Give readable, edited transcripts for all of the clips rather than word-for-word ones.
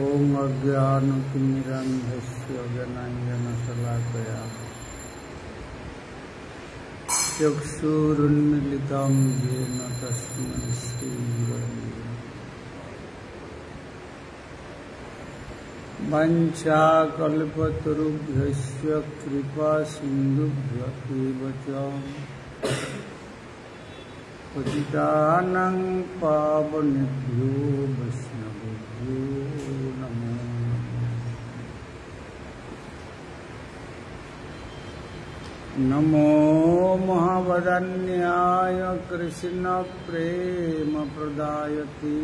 ओम अज्ञानतिमिरन्धस्य ज्ञानाञ्जनशलाकया चक्षुरुन्मीलितं येन तस्मै श्रीगुरवे वञ्चाकल्पतरुभ्यश्च कृपासिन्धुभ्यः एव च पतितानां पावनेभ्यो वैष्णवेभ्यो नमो नमो महावदन्याय कृष्णप्रेमप्रदायते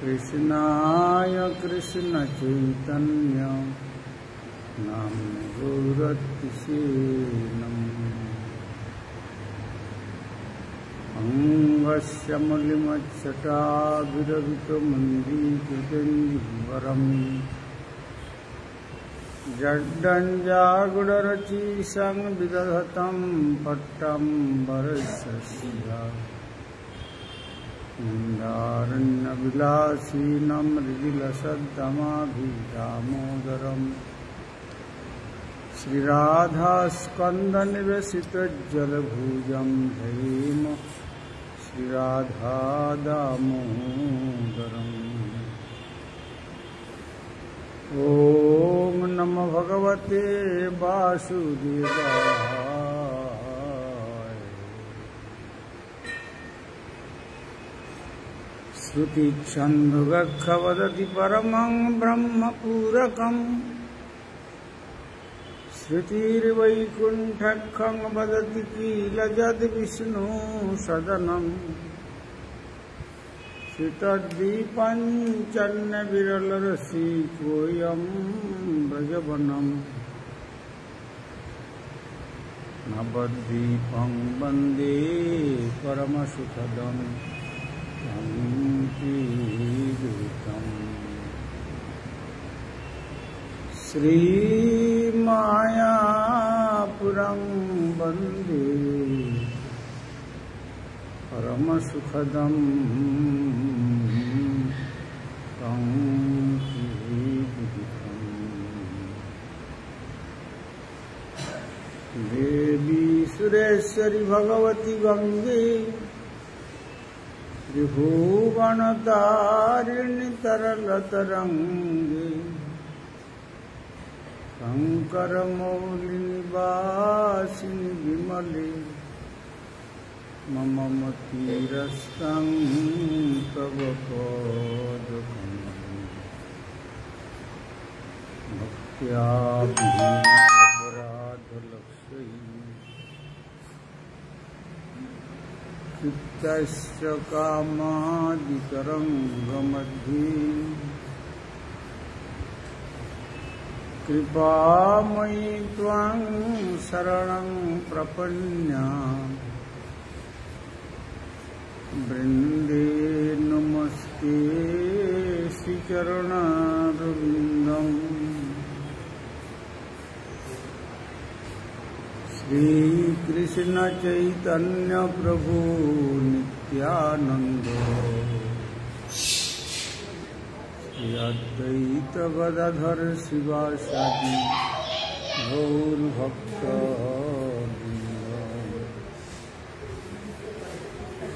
कृष्णाय कृष्णचैतन्य नाम्ने गौरतिसे नमः अंगस्य मुलिमच्छटाभिरवितमन्दिकृतेन्दुवरम् जड्डञ्जागुडरचिसं विदधतं पट्टम्बरस्य मन्दारण्यविलासीनं मृगिलसद्दमाभिदामोदरम् श्रीराधास्कन्दनिवेशितज्जलभुजं धैम श्रीराधादामोदरम् ओम नमो भगवते वासुदेवाय। श्रुतिछन्दोगक्ख वदति परमं ब्रह्मपूरकम् श्रुतिर्वैकुण्ठखं वदति किल यद्विष्णु सदनम् श्रुतद्वीपञ्चन्यविरलरसिकोऽयं व्रजवनं नवद्वीपं वन्दे परमसुखदं शान्तिदूतम् श्रीमायापुरं वन्दे परमसुखदं देवी सुरेश्वरी भगवती गंगे त्रिभुवनतारिणी तरलतरंगे शंकरमौलिनिवासिनि विमले मम मतिरस्तं तव पदकमले भक्त्याभिराधलक्ष्यै चित्तस्य कामादितरङ्गमध्ये कृपामयि त्वां शरणं प्रपन्ना वृन्दे नमस्ते श्रीचरणारविन्दम् श्रीकृष्ण चैतन्य प्रभु नित्यानंद श्री अद्वैत गदाधर शिवासादि गौरभक्तवृन्द।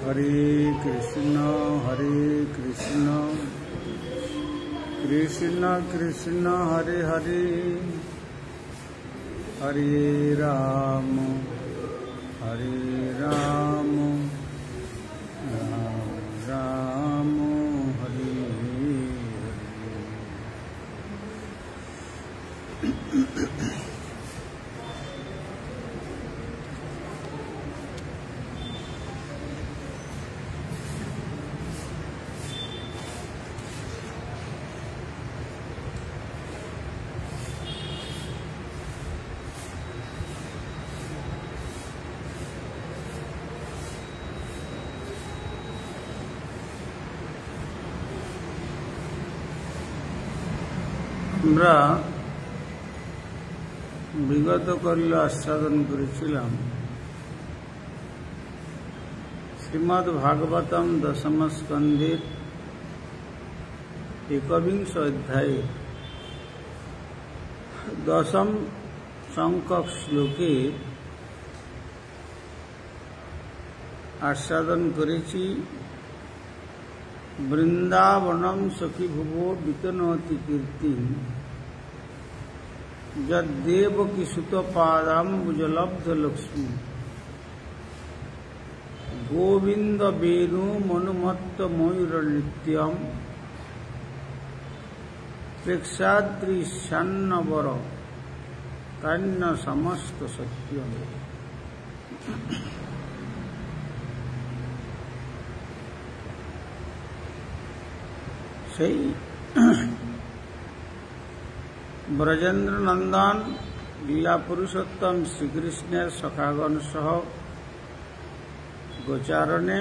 हरे कृष्ण कृष्ण कृष्ण हरे हरे हरे राम राम राम हरे हरे। আমরা বিগত কল্য আস্বাদন করেছিলাম श्रीमद्भागवतम दशम स्कंधे 21 अध्याये दशम संख्यक श्लोके आस्वादन करेছি বৃন্দাবনম সখী ভুবো বিতনতি কীর্তি যদ্দেবকী সুত পাদাম্বুজলব্ধ লক্ষ্মী গোবিন্দ বেণু মনুমত্ত ময়ূর নৃত্যম প্রেক্ষাদ্রি শান্নবর কান্য সমস্ত সত্যম। সেই ব্রজেন্দ্র নন্দন লীলা পুরুষোত্তম শ্রীকৃষ্ণের সখাগণ সহ গোচারণে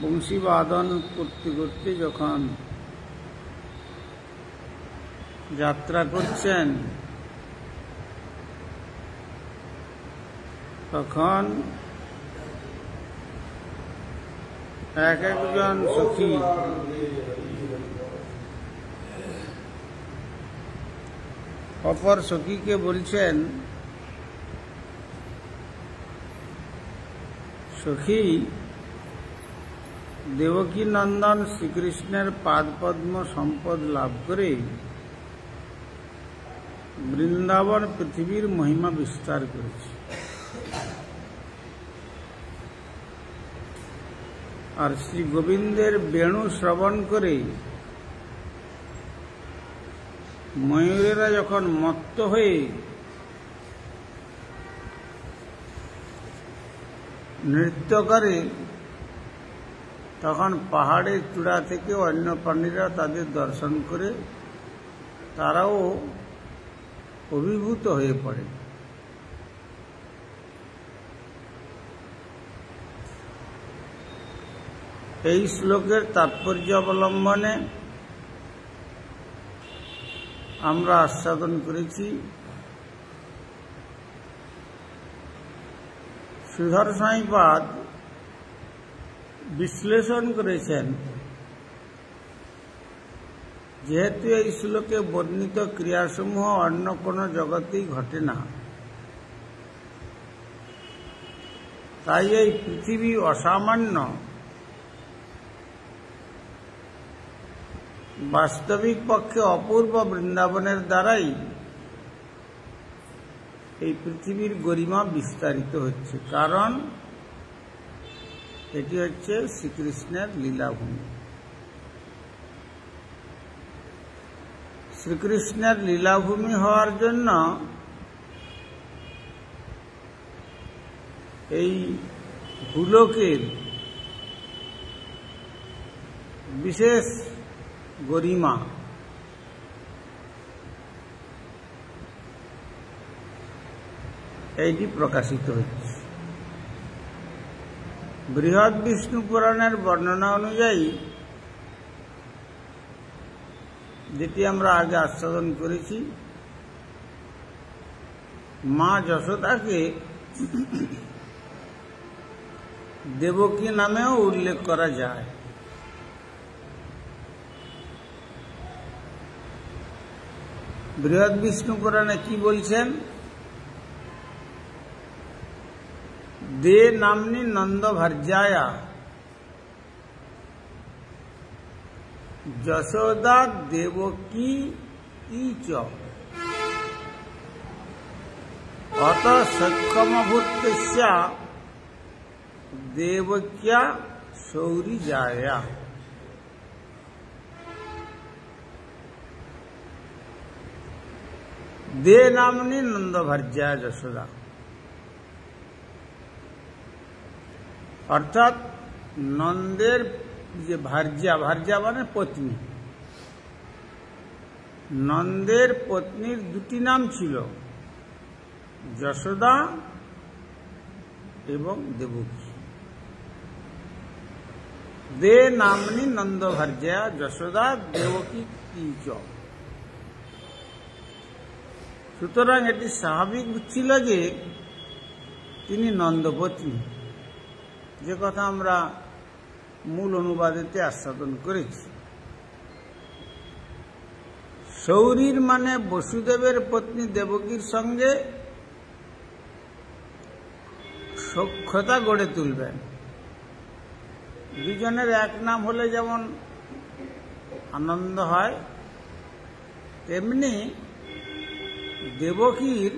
বংশী বাদন করতে করতে যখন যাত্রা করছেন তখন এক একজন সখী অপর সখীকে বলছেন, সখী দেবকী নন্দন শ্রীকৃষ্ণের পাদপদ্ম সম্পদ লাভ করে বৃন্দাবন পৃথিবীর মহিমা বিস্তার করেছে, আর শ্রী গোবিন্দের বেণু শ্রবণ করে ময়ূরেরা যখন মত্ত হয়ে নৃত্য করে তখন পাহাড়ের চূড়া থেকে অন্য প্রাণীরা তাদের দর্শন করে তারাও অভিভূত হয়ে পড়ে। এই শ্লোকের তাৎপর্য অবলম্বনে আমরা আস্বাদন করেছি শ্রীধর স্বামীপাদ বিশ্লেষণ করেছেন, যেহেতু এই শ্লোকে বর্ণিত ক্রিয়াসমূহ অন্য কোনো জগতেই ঘটে না, তাই এই পৃথিবী অসামান্য বাস্তবিক পক্ষে অপূর্ব বৃন্দাবনের দ্বারাই এই পৃথিবীর গরিমা বিস্তারিত হচ্ছে, কারণ এটি হচ্ছে শ্রীকৃষ্ণের লীলাভূমি। শ্রীকৃষ্ণের লীলাভূমি হওয়ার জন্য এই ভূলোকের বিশেষ গরিমা এইটি প্রকাশিত হচ্ছে। বৃহৎ বিষ্ণু পুরাণের বর্ণনা অনুযায়ী, যেটি আমরা আগে আস্বাদন করেছি, মা যশোদাকে দেবকী নামেও উল্লেখ করা যায়। বৃহৎ বিষ্ণু পুরাণে কি বলছেন? দে নামনি নন্দ ভার্যায়া যশোদা দেবকী চ অত সক্ষমভূতস্যা দেবক্যা শৌরি জায়া। দে নামনি নন্দ ভার্যায়া যশোদা, অর্থাৎ নন্দের যে ভার্যা, ভার্যা মানে পত্নী, নন্দের পত্নীর দুটি নাম ছিল, যশোদা এবং দেবকী। দে নামনি নন্দ ভার্যা যশোদা দেবকী চ। সুতরাং এটি স্বাভাবিক ছিল যে তিনি নন্দপত্নী, যে কথা আমরা মূল অনুবাদেতে আস্বাদন করেছি। শৌরীর মানে বসুদেবের পত্নী দেবকীর সঙ্গে সখ্যতা গড়ে তুলবেন। দুজনের এক নাম হলে যেমন আনন্দ হয়, তেমনি দেবকীর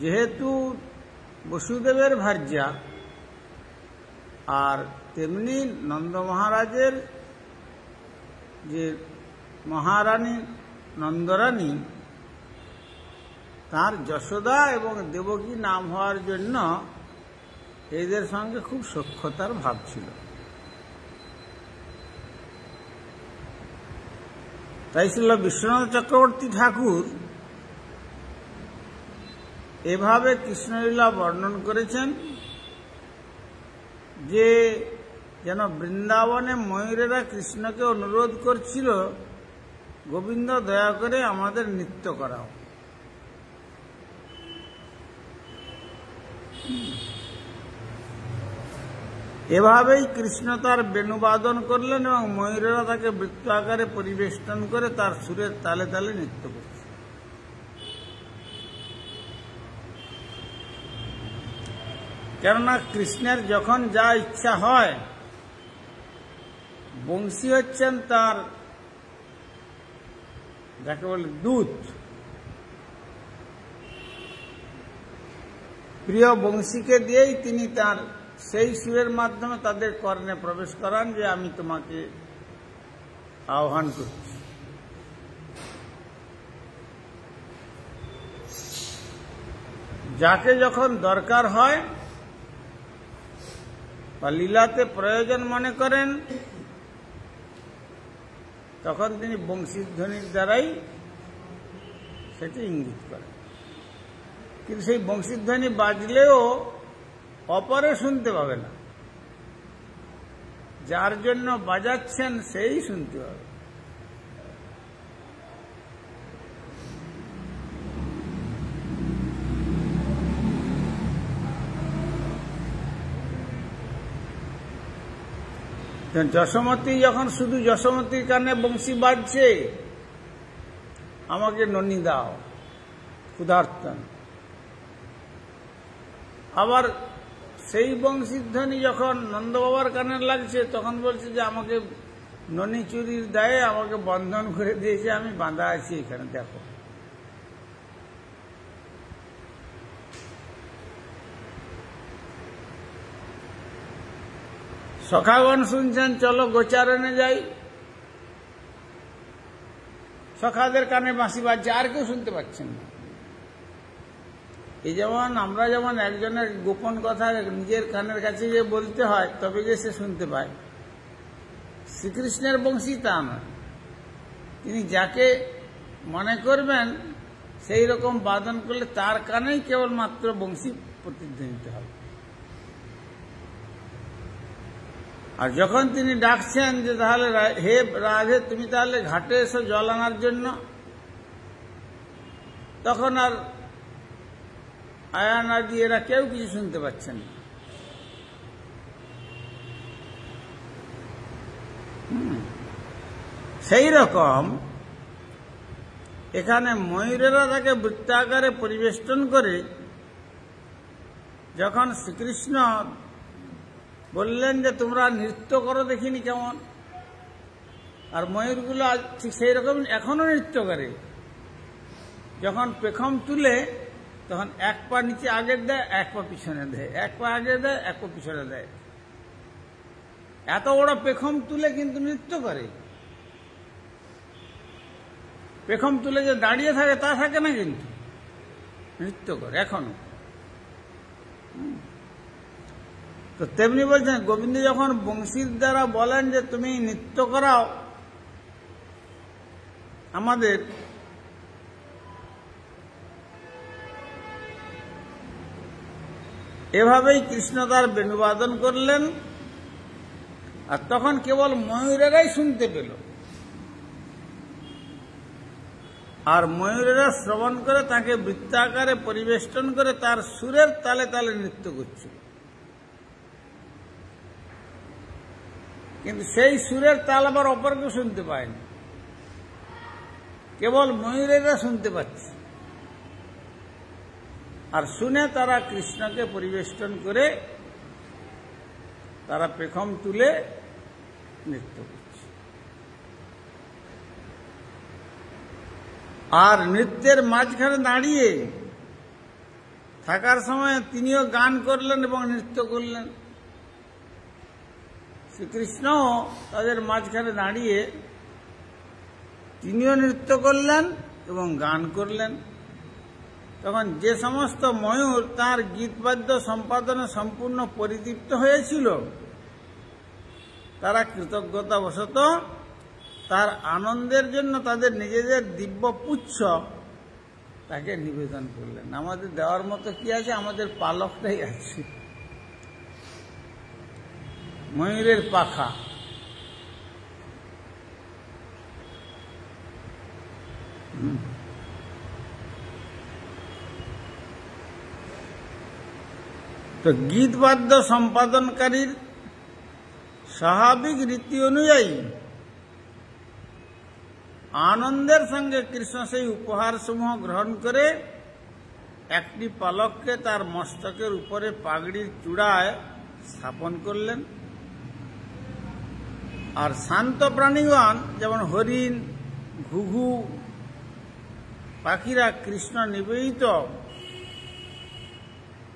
যেহেতু বসুদেবের ভার্যা, আর তেমনি নন্দ মহারাজের যে মহারানী নন্দরানী, তার যশোদা এবং দেবকী নাম হওয়ার জন্য এদের সঙ্গে খুব সখ্যতার ভাব ছিল। তাই ছিল বিশ্বনাথ চক্রবর্তী ঠাকুর এভাবে কৃষ্ণলীলা বর্ণন করেছেন যে যেন বৃন্দাবনে ময়ূরেরা কৃষ্ণকে অনুরোধ করছিল, গোবিন্দ দয়া করে আমাদের নৃত্য করাও। এভাবেই কৃষ্ণ তার বেণুবাদন করলেন এবং ময়ূরেরা তাকে বৃত্ত আকারে পরিবেষ্টন করে তার সুরের তালে তালে নৃত্য করছে। কেননা কৃষ্ণের যখন যা ইচ্ছা হয়, বংশী হচ্ছেন তার যাকে বলে দূত, প্রিয় বংশীকে দিয়েই তিনি তার সেই সুরের মাধ্যমে তাদের কর্ণে প্রবেশ করান যে আমি তোমাকে আহ্বান করছি। যাকে যখন দরকার হয় বা লীলাতে প্রয়োজন মনে করেন, তখন তিনি বংশীধ্বনির দ্বারাই সেটি ইঙ্গিত করেন। কিন্তু সেই বংশীধ্বনি বাজলেও অপরে শুনতে পাবে না, যার জন্য বাজাচ্ছেন সেই শুনতে পাবে। যশোমতী যখন শুধু যশোমতীর কানে বংশী বাজছে, আমাকে ননি দাও ক্ষুধার্তন, আবার সেই বংশীধ্বনি যখন নন্দবাবার কানে লাগছে তখন বলছে যে আমাকে ননি চুরির দায়ে আমাকে বন্ধন করে দিয়েছে, আমি বাঁধা আছি এখানে, দেখো। সখাগণ শুনছেন, চলো গোচারণে যাই, সখাদের কানে বাঁশি বাজছে, আর কেউ শুনতে পাচ্ছেন না। এই যেমন আমরা যেমন একজনের গোপন কথা নিজের কানের কাছে গিয়ে বলতে হয় তবে যে সে শুনতে পায়, শ্রীকৃষ্ণের বংশী তা নয়। তিনি যাকে মনে করবেন সেই রকম বাদন করলে তার কানেই কেবলমাত্র বংশী প্রতিধ্বনিত হবে। আর যখন তিনি ডাকছেন যে তাহলে হে রাধে তুমি তাহলে ঘাটে এসো জল আনার জন্য, তখন আর আয়া না দিয়ে এরা কেউ কিছু শুনতে পাচ্ছেন না। সেই রকম এখানে ময়ূরেরা তাকে বৃত্তাকারে পরিবেষ্টন করে যখন শ্রীকৃষ্ণ বললেন যে তোমরা নৃত্য করো দেখিনি কেমন, আর ময়ূরগুলো ঠিক সেই রকম এখনো নৃত্য করে। যখন পেখম তুলে তখন এক পা নিচে আগে দেয়, এক পা পিছনে দেয়, এক পা আগে দেয়, এক পা পিছনে দেয়। এত বড় পেখম তুলে কিন্তু নৃত্য করে। পেখম তুলে যে দাঁড়িয়ে থাকে তা থাকে না, কিন্তু নৃত্য করে এখনো। তো তেমনি বলছেন গোবিন্দ যখন বংশীর দ্বারা বলেন যে তুমি নৃত্য করাও আমাদের, এভাবেই কৃষ্ণ তার বেণুবাদন করলেন। আর তখন কেবল ময়ূরেরাই শুনতে পেল, আর ময়ূরেরা শ্রবণ করে তাকে বৃত্তাকারে পরিবেষ্টন করে তার সুরের তালে তালে নৃত্য করছিল। কিন্তু সেই সুরের তাল আবার অপর কেউ শুনতে পায়নি, কেবল ময়ূরেরা শুনতে পাচ্ছে। আর শুনে তারা কৃষ্ণকে পরিবেষ্টন করে তারা পেখম তুলে নৃত্য করছে। আর নৃত্যের মাঝখানে দাঁড়িয়ে থাকার সময় তিনিও গান করলেন এবং নৃত্য করলেন। শ্রীকৃষ্ণ তাদের মাঝখানে দাঁড়িয়ে তিনিও নৃত্য করলেন এবং গান করলেন। তখন যে সমস্ত ময়ূর তার গীতবাদ্য সম্পাদনে সম্পূর্ণ পরিতৃপ্ত হয়েছিল, তারা কৃতজ্ঞতাবশত তার আনন্দের জন্য তাদের নিজেদের দিব্য পুচ্ছ তাকে নিবেদন করলেন। আমাদের দেওয়ার মতো কি আছে? আমাদের পালকটাই আছে, ময়ূরের পাখা। তো গীতবাদ্য সম্পাদনকারীর স্বাভাবিক রীতি অনুযায়ী আনন্দের সঙ্গে কৃষ্ণ সেই উপহার সমূহ গ্রহণ করে একটি পালককে তার মস্তকের উপরে পাগড়ির চূড়ায় স্থাপন করলেন। আর শান্ত প্রাণীগণ যেমন হরিণ, ঘুঘু পাখিরা কৃষ্ণ নিবেদিত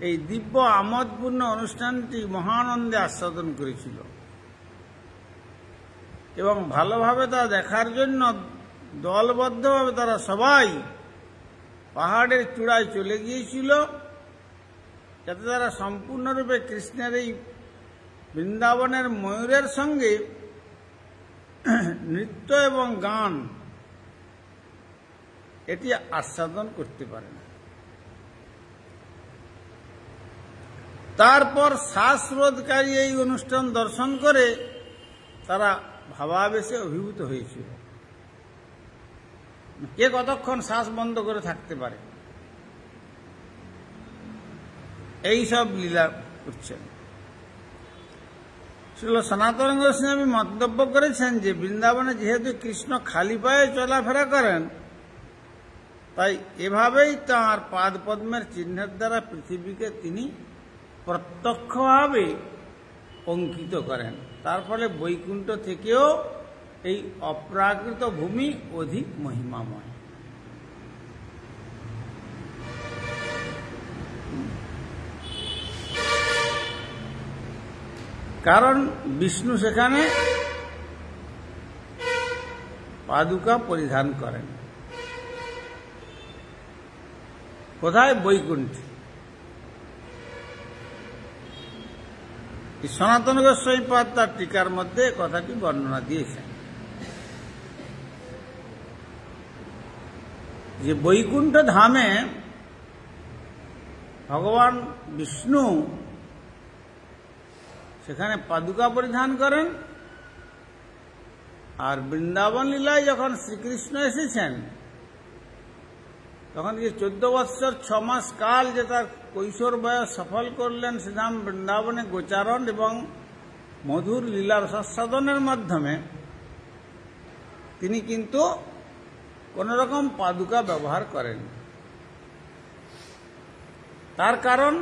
এই দিব্য আমোদপূর্ণ অনুষ্ঠানটি মহানন্দে আস্বাদন করেছিল এবং ভালোভাবে তা দেখার জন্য দলবদ্ধভাবে তারা সবাই পাহাড়ের চূড়ায় চলে গিয়েছিল, যাতে তারা সম্পূর্ণরূপে কৃষ্ণের এই বৃন্দাবনের ময়ূরের সঙ্গে নৃত্য এবং গান এটি আস্বাদন করতে পারেন। তারপর শ্বাসরোধকারী এই অনুষ্ঠান দর্শন করে তারা ভাবাবেশে অভিভূত হয়েছিল। কে কতক্ষণ শ্বাস বন্ধ করে থাকতে পারে? এই সব লীলা করছেন। শ্রীল সনাতন গোস্বামী মন্তব্য করেছেন যে বৃন্দাবনে যেহেতু কৃষ্ণ খালি পায়ে চলাফেরা করেন, তাই এভাবেই তাঁর পাদপদ্মের চিহ্নের দ্বারা পৃথিবীকে তিনি প্রত্যক্ষভাবে অঙ্কিত করেন। তার ফলে বৈকুণ্ঠ থেকেও এই অপ্রাকৃত ভূমি অধিক মহিমাময়। কারণ বিষ্ণু সেখানে পাদুকা পরিধান করেন। কোথায়? বৈকুণ্ঠে। সনাতন গোস্বামী পাদ তার টিকার মধ্যে কথাটি বর্ণনা দিয়েছেন যে বৈকুণ্ঠ ধামে ভগবান বিষ্ণু সেখানে পাদুকা পরিধান করেন। আর বৃন্দাবন লীলায় যখন শ্রীকৃষ্ণ এসেছেন, তখন যে 14 বৎসর 6 মাস কাল যে তার কৈশোর বয়স সফল করলেন শ্রীধাম বৃন্দাবনে গোচারণ এবং মধুর লীলার রসাস্বাদনের মাধ্যমে, তিনি কিন্তু কোন রকম পাদুকা ব্যবহার করেন। তার কারণ,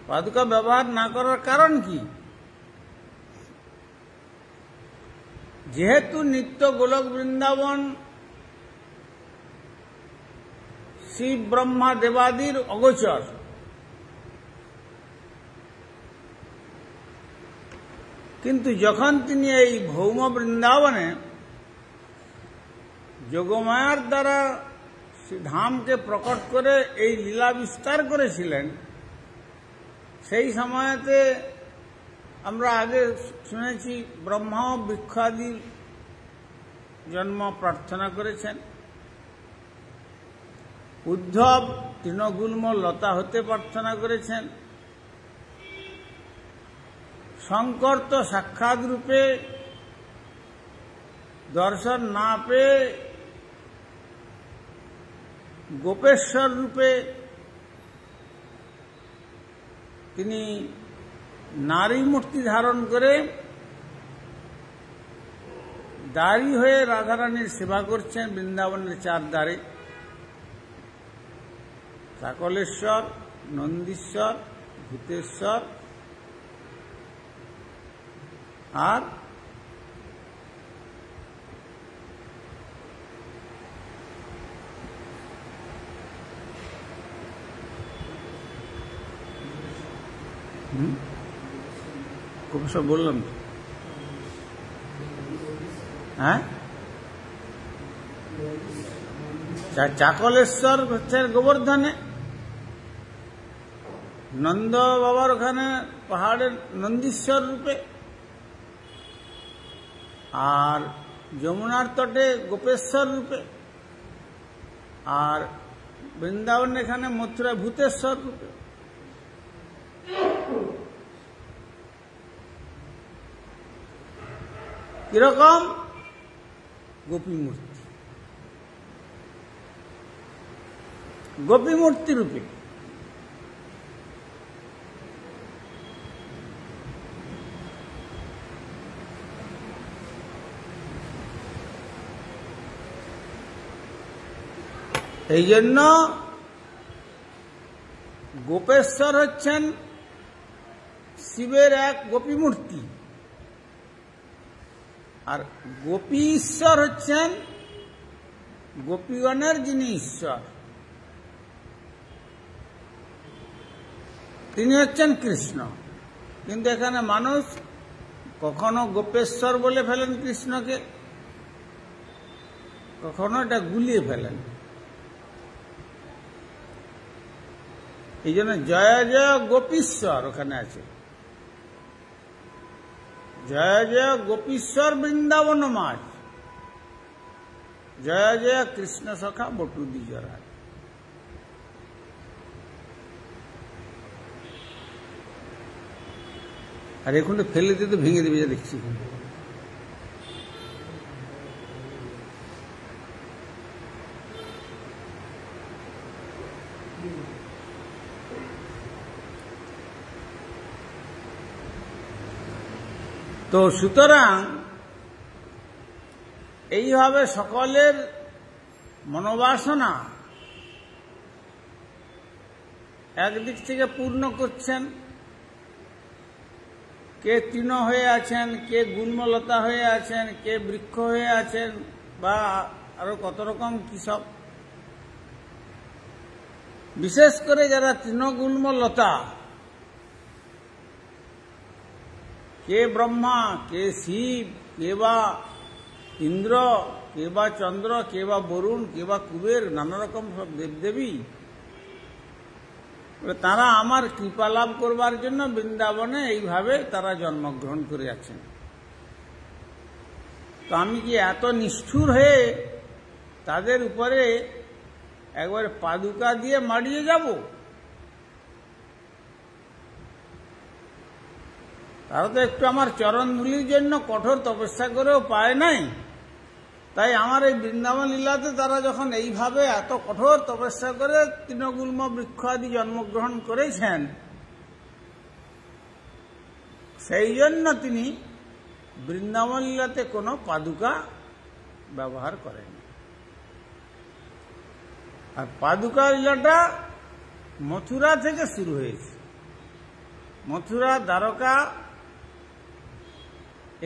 পাদুকা ব্যবহার না করার কারণ কি? যেহেতু নিত্য গোলক বৃন্দাবন শিব ব্রহ্মা দেবাদির অগোচর, কিন্তু যখন তিনি এই ভৌম বৃন্দাবনে যোগমায়ার দ্বারা ধামকে প্রকট করে এই লীলা বিস্তার করেছিলেন, সেই সময়তে আমরা আগে শুনেছি ব্রহ্মা বৃক্ষাদির জন্ম প্রার্থনা করেছেন, উদ্ধব তৃণগুল্ম লতা হতে প্রার্থনা করেছেন, শঙ্কর তো সাক্ষাৎ রূপে দর্শন না পেয়ে গোপেশ্বর রূপে তিনি নারী মূর্তি ধারণ করে দাঁড়ি হয়ে রাধারানীর সেবা করছেন বৃন্দাবনের চারধারে। চাকলেশ্বর, নন্দীশ্বর, ভূতেশ্বর আর সব বললাম। হ্যাঁ, চাকলেশ্বর হচ্ছে গোবর্ধনে, নন্দ বাবার ওখানে পাহাড়ের নন্দীশ্বর রূপে, আর যমুনার তটে গোপেশ্বর রূপে, আর বৃন্দাবন এখানে মথুরা ভূতেশ্বর রূপে। কিরকম? গোপী মূর্তি, গোপী মূর্তি রূপে। এই জন্য গোপেশ্বর হচ্ছেন শিবের এক গোপী মূর্তি, আর গোপী ঈশ্বর হচ্ছেন গোপীগণের যিনি ঈশ্বর, তিনি হচ্ছেন কৃষ্ণ। কিন্তু এখানে মানুষ কখনো গোপেশ্বর বলে ফেলেন কৃষ্ণকে, কখনো এটা গুলিয়ে ফেলেন। এই জন্য জয় জয় গোপীশ্বর ওখানে আছে, জয় জয় গোপীশ্বর বৃন্দাবন মাঝ, জয় জয় কৃষ্ণ সখা বটু দ্বিজরাজ। আর এখন ফেলে দিয়ে তো ভেঙে দেবে, যা দেখছি। তো সুতরাং এইভাবে সকলের মনোবাসনা একদিক থেকে পূর্ণ করছেন। কে তৃণ হয়ে আছেন, কে গুল্মলতা হয়ে আছেন, কে বৃক্ষ হয়ে আছেন, বা আরো কত রকম কি সব। বিশেষ করে যারা তৃণগুল্মলতা, কে ব্রহ্মা, কে শিব, কে বা ইন্দ্র, কে বা চন্দ্র, কে বা বরুণ, কে বা কুবের, নানা রকম সব দেবদেবী, তারা আমার কৃপা লাভ করবার জন্য বৃন্দাবনে এইভাবে তারা জন্মগ্রহণ করে আছেন। তো আমি কি এত নিষ্ঠুর হয়ে তাদের উপরে একবারে পাদুকা দিয়ে মারিয়ে যাব? তারা তো একটু আমার চরণ ধুলির জন্য কঠোর তপস্যা করেও পায় নাই। তাই আমার এই বৃন্দাবন লীলাতে তারা যখন এইভাবে এত কঠোর তপস্যা করে তৃণগুল্ম বৃক্ষ আদি জন্মগ্রহণ করেছেন, সেই জন্য তিনি বৃন্দাবন লীলাতে কোনো পাদুকা ব্যবহার করেন। আর পাদুকা লীলাটা মথুরা থেকে শুরু হয়েছে। মথুরা, দ্বারকা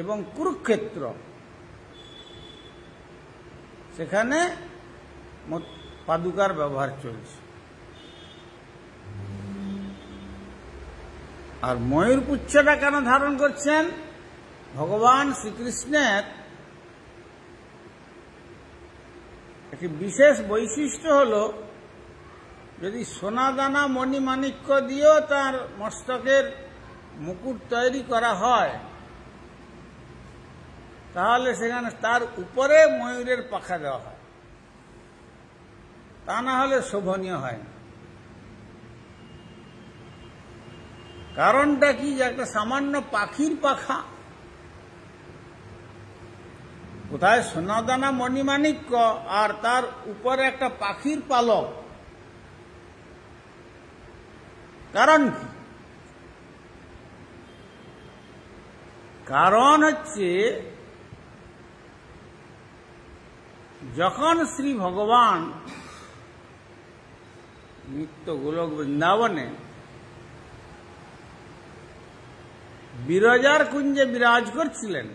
এবং কুরুক্ষেত্র, সেখানে পাদুকার ব্যবহার চলছে। আর ময়ূর পুচ্ছটা কেন ধারণ করছেন? ভগবান শ্রীকৃষ্ণের একটি বিশেষ বৈশিষ্ট্য হল, যদি সোনাদানা মণিমাণিক্য দিয়েও তার মস্তকের মুকুট তৈরি করা হয়, তাহলে সেখানে তার উপরে ময়ূরের পাখা দেওয়া হয়, তা না হলে শোভনীয় হয় না। কারণটা কি? যে একটা সামান্য পাখির পাখা, কোথায় সোনাদানা মণিমাণিক্য আর তার উপরে একটা পাখির পালক, কারণ কি? কারণ হচ্ছে যখন শ্রী ভগবান নিত্য গোলক বৃন্দাবনে বিরজার কুঞ্জে বিরাজ করছিলেন,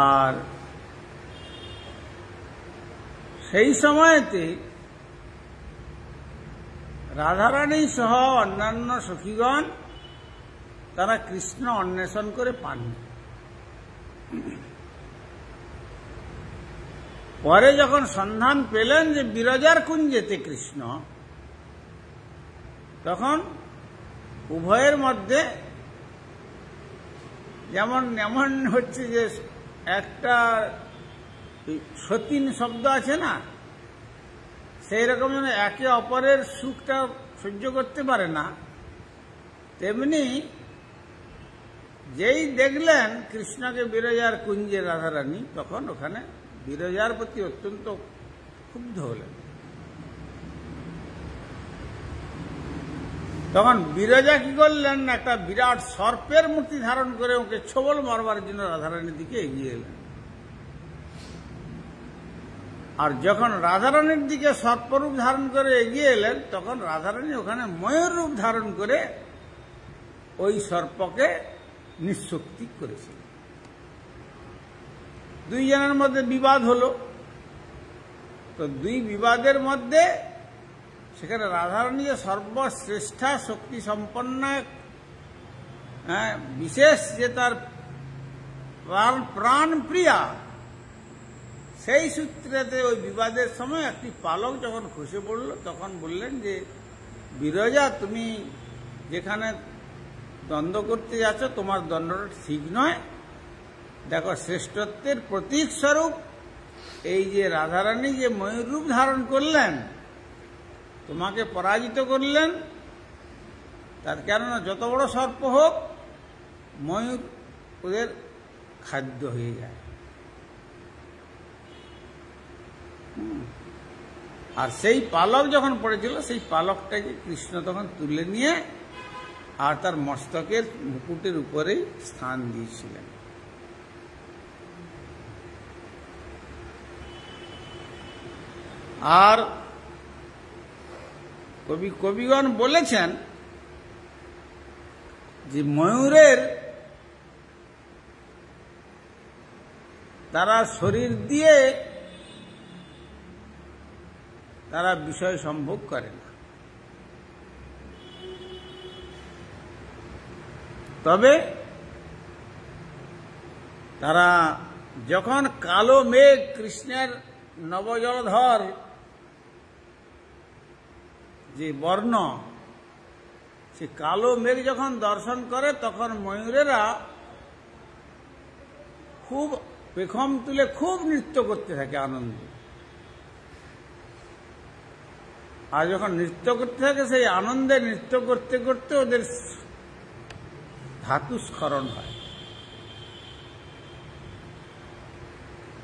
আর সেই সময়তে রাধারানী সহ অন্যান্য সখীগণ তারা কৃষ্ণ অন্বেষণ করে পাননি। পরে যখন সন্ধান পেলেন যে বিরজার কুঞ্জেতে কৃষ্ণ, তখন উভয়ের মধ্যে এমন হচ্ছে যে একটা সতীন শব্দ আছে না, সেই রকম যেন একে অপরের সুখটা সহ্য করতে পারে না, তেমনি যেই দেখলেন কৃষ্ণকে বিরজার কুঞ্জে রাধারানী, তখন ওখানে বিরজার প্রতি অত্যন্ত ক্ষুব্ধ হলেন। তখন বিরজা কি করলেন, একটা বিরাট সর্পের মূর্তি ধারণ করে ওকে ছোবল মারবার জন্য রাধারানীর দিকে এগিয়ে এলেন। আর যখন রাধারানীর দিকে সর্পরূপ ধারণ করে এগিয়ে এলেন, তখন রাধারানী ওখানে ময়ূর রূপ ধারণ করে ওই সর্পকে নিঃশক্তি করেছিল। দুইজনের মধ্যে বিবাদ হলো। তো দুই বিবাদের মধ্যে সেখানে রাধারানী যে সর্বশ্রেষ্ঠা শক্তি সম্পন্ন বিশেষ যে তার প্রাণ প্রিয়া, সেই সূত্রেতে ওই বিবাদের সময় একটি পালক যখন খসে পড়ল, তখন বললেন যে বিরজা, তুমি যেখানে দ্বন্দ্ব করতে যাচ্ছ তোমার দ্বন্দ্বটা ঠিক নয়। দেখো, শ্রেষ্ঠত্বের প্রতীক স্বরূপ এই যে রাধারানী যে ময়ূর রূপ ধারণ করলেন, তোমাকে পরাজিত করলেন। তার কেননা যত বড় সর্প হোক, ময়ূর ওদের খাদ্য হয়ে যায়। আর সেই পালক যখন পড়েছিল, সেই পালকটাকে কৃষ্ণ তখন তুলে নিয়ে আর তার মস্তকের মুকুটের উপরেই স্থান দিয়েছিলেন। আর কবিগণ বলেছেন যে ময়ূরের তারা শরীর দিয়ে তারা বিষয় সম্ভোগ করে না, তবে তারা যখন কালো মেঘ কৃষ্ণের নবজলধর যে বর্ণ, সে কালো মেঘ যখন দর্শন করে, তখন ময়ূরেরা খুব পেখম তুলে খুব নৃত্য করতে থাকে আনন্দে। আর যখন নৃত্য করতে থাকে, সেই আনন্দে নৃত্য করতে করতে ওদের ধাতু স্খলন হয়।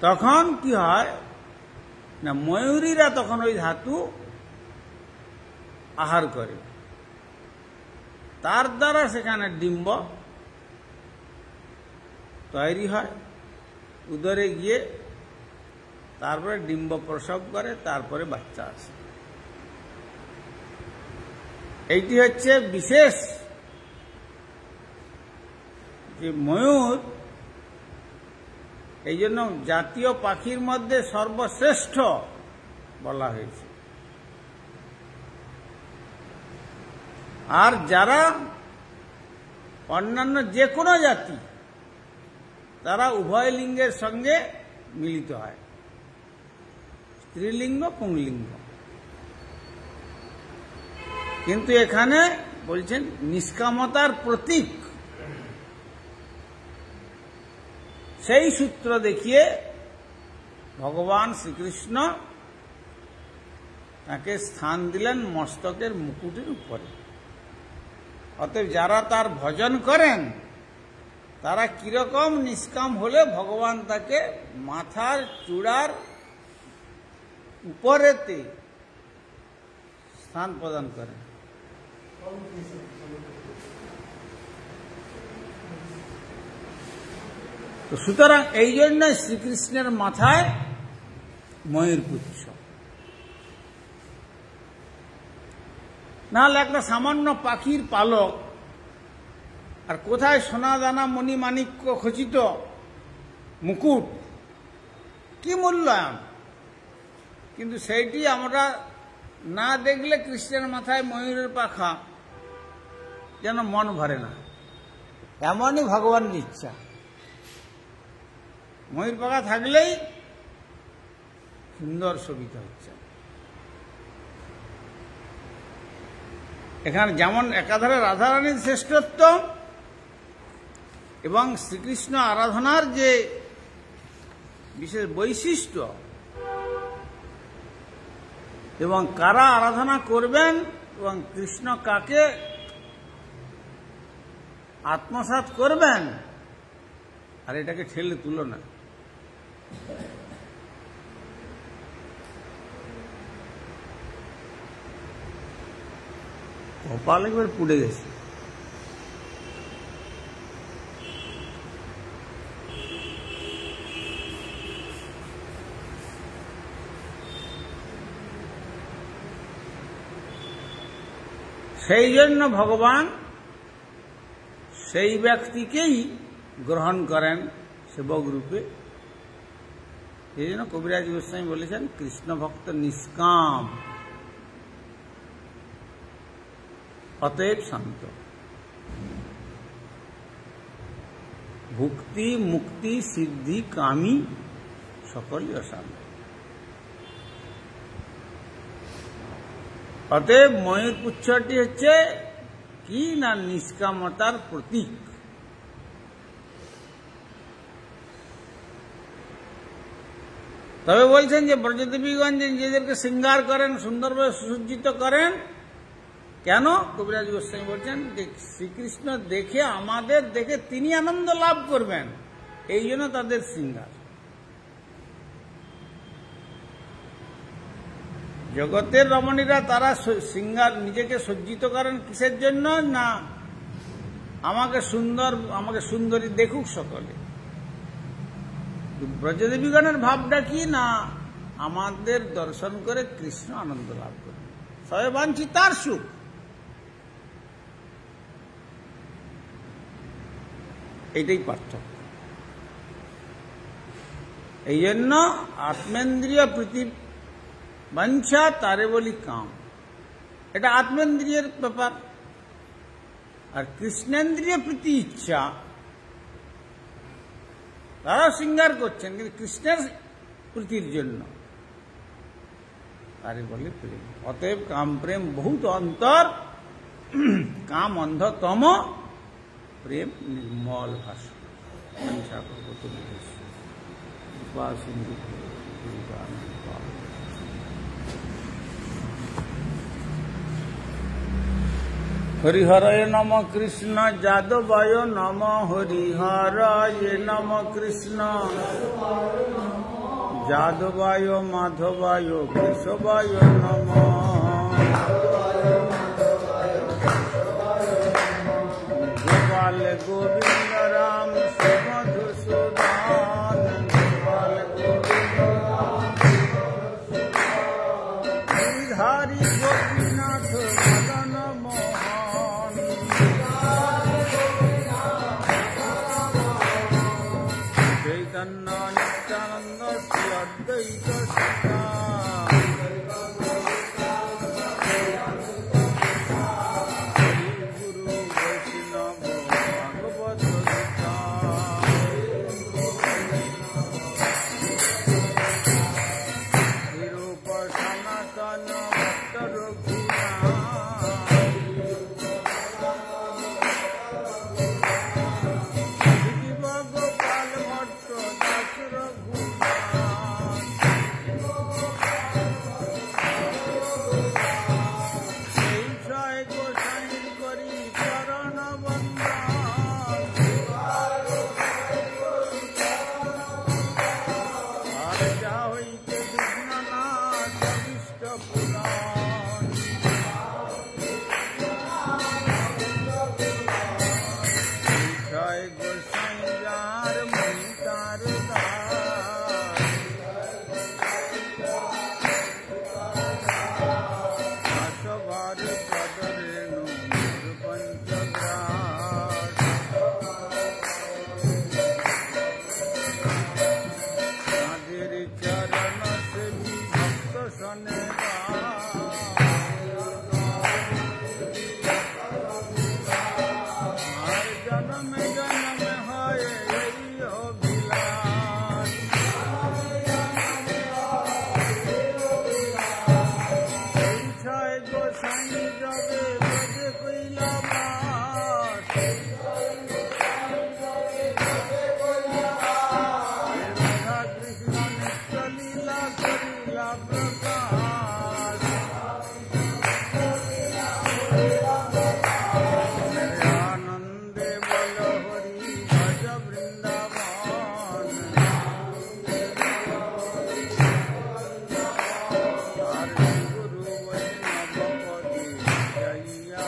তখন কি হয় না, ময়ূরীরা তখন ওই ধাতু আহার করে, তার দ্বারা সেখানে ডিম্ব তৈরি হয়, উদরে গিয়ে তারপরে ডিম্ব প্রসব করে, তারপরে বাচ্চা আসে। এইটি হচ্ছে বিশেষ যে ময়ূর, এই জন্য জাতীয় পাখির মধ্যে সর্বশ্রেষ্ঠ বলা হয়েছে। আর যারা অন্যান্য যে কোনো জাতি, তারা উভয় লিঙ্গের সঙ্গে মিলিত হয়, স্ত্রীলিঙ্গ পুংলিঙ্গ। কিন্তু এখানে বলছেন নিষ্কামতার প্রতীক, সেই সূত্র দেখিয়ে ভগবান শ্রীকৃষ্ণ তাকে স্থান দিলেন মস্তকের মুকুটের উপরে। অতএব যারা তার ভজন করেন, তারা কিরকম নিষ্কাম হলে ভগবান তাকে মাথার চূড়ার উপরেতে স্থান প্রদান করেন। তো সুতরাং এই জন্যই শ্রীকৃষ্ণের মাথায় ময়ূরপুচ্ছ, নাহলে একটা সামান্য পাখির পালক আর কোথায় সোনা দানা মণি মাণিক্য খচিত মুকুট, কি মূল্যায়ন! কিন্তু সেইটি আমরা না দেখলে কৃষ্ণের মাথায় ময়ূরের পাখা যেন মন ভরে না। এমনই ভগবানের ইচ্ছা, ময়ূর পাখা থাকলেই সুন্দর শোভিত হচ্ছে। এখানে যেমন একাধারে রাধারানীর শ্রেষ্ঠত্ব এবং শ্রীকৃষ্ণ আরাধনার যে বিশেষ বৈশিষ্ট্য এবং কারা আরাধনা করবেন এবং কৃষ্ণ কাকে আত্মসাৎ করবেন, আর এটাকে ঠেলে তুলো না। কপাল একবার পুড়ে গেছে। সেই জন্য ভগবান সেই ব্যক্তিকেই গ্রহণ করেন সেবক রূপে। এই জন্য কবিরাজ গোস্বামী বলেছেন কৃষ্ণ ভক্ত নিষ্কাম, অতএব শান্ত। ভুক্তি মুক্তি সিদ্ধি কামী সকলই অশান্ত। অতএব ময়ূরপুচ্ছটি হচ্ছে কি না নিষ্কামতার প্রতীক। তবে বলছেন যে ব্রজদেবীগঞ্জ নিজেদেরকে শৃঙ্গার করেন, সুন্দরভাবে সুসজ্জিত করেন। কেন? কবিরাজ গোস্বামী বলছেন যে শ্রীকৃষ্ণ দেখে, আমাদের দেখে তিনি আনন্দ লাভ করবেন, এই জন্য তাদের শৃঙ্গার। জগতের রমণীরা তারা শৃঙ্গার নিজেকে সজ্জিত করেন কিসের জন্য? না আমাকে সুন্দরী দেখুক সকলে। ব্রজদেবীগণের ভাবটা কি না আমাদের দর্শন করে কৃষ্ণ আনন্দ লাভ করবে, সবে বাঞ্ছি তার সুখ। এইটাই পার্থক্য। এই জন্য আত্মেন্দ্রিয় প্রীতি বাঞ্ছা তারে বলি কাম, এটা আত্মেন্দ্রিয়ের ব্যাপার। আর কৃষ্ণেন্দ্রিয় প্রীতি ইচ্ছা, তারা শৃঙ্গার করছেন কিন্তু কৃষ্ণের প্রীতির জন্য, তারে বলে প্রেম। অতএব কাম প্রেম বহুত অন্তর, কাম অন্ধতম, প্রেম নির্মল ভাষা। হরিহরায় নম কৃষ্ণ যাদবায় নম, হরিহরায় নম কৃষ্ণ যাদবায় মাধবায় কেশবায় নম, গোপাল গোবিন্দ রাম মধুসূদন, গোপাল গোবিন্দ শ্রীধারী গোপীনাথ মদন মোহন, চৈতন্য নিত্যানন্দ শ্রী অদ্বৈত সীতা, लीला प्रकाश मेरे आनंदे बोल हरि भज वृंदावन हरि गुरु वैष्णवपति जइया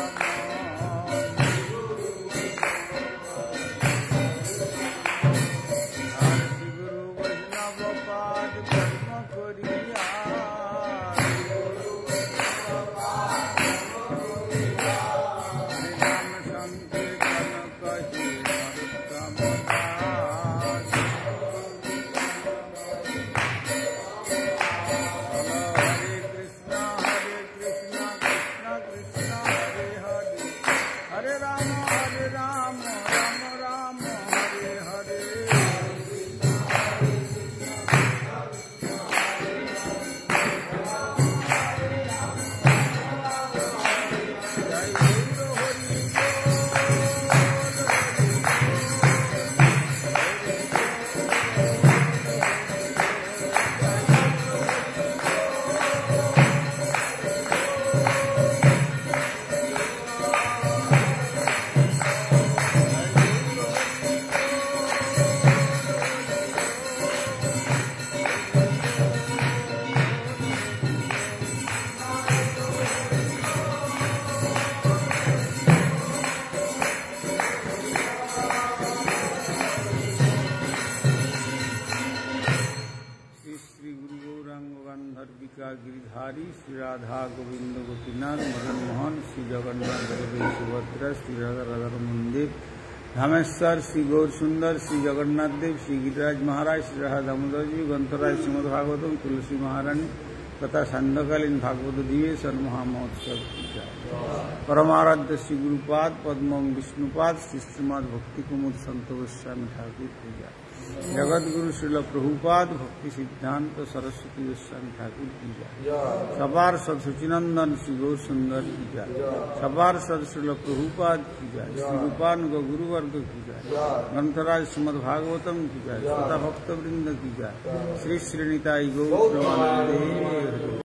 गिरिधारी श्री राधा गोविंद गोपीनाथ मदन मोहन श्री जगन्नाथ बलदेव सुभद्रा श्री राधा राधा मंदिर धामेश्वर श्री गौर सुंदर श्री जगन्नाथ देव श्री गिरिराज महाराज श्री राधा दामोदर जी ग्रंथराज श्रीमद भागवतम तुलसी महारानी तथा संध्याकालीन भागवत अधिवेशन महामहोत्सव पूजा परमाराध्य श्री गुरुपाद पद्म विष्णुपाद श्री श्रीमद भक्ति कुमुद संत गोस्वामी ठाकुर पूजा जगत गुरु श्रील प्रभुपाद भक्ति सिद्धांत सरस्वती गोस्वामी ठाकुर पूजा सबार सद सुचिनंदन श्री गौर सुंदर पूजा सबार सद श्रील प्रभुपाद पूजा श्री रूपान गुरुवर्ग पूजा ग्रंथराज श्रीमद भागवतम पूजा श्रोता भक्त वृंद पूजा श्री श्रीनिताई गौर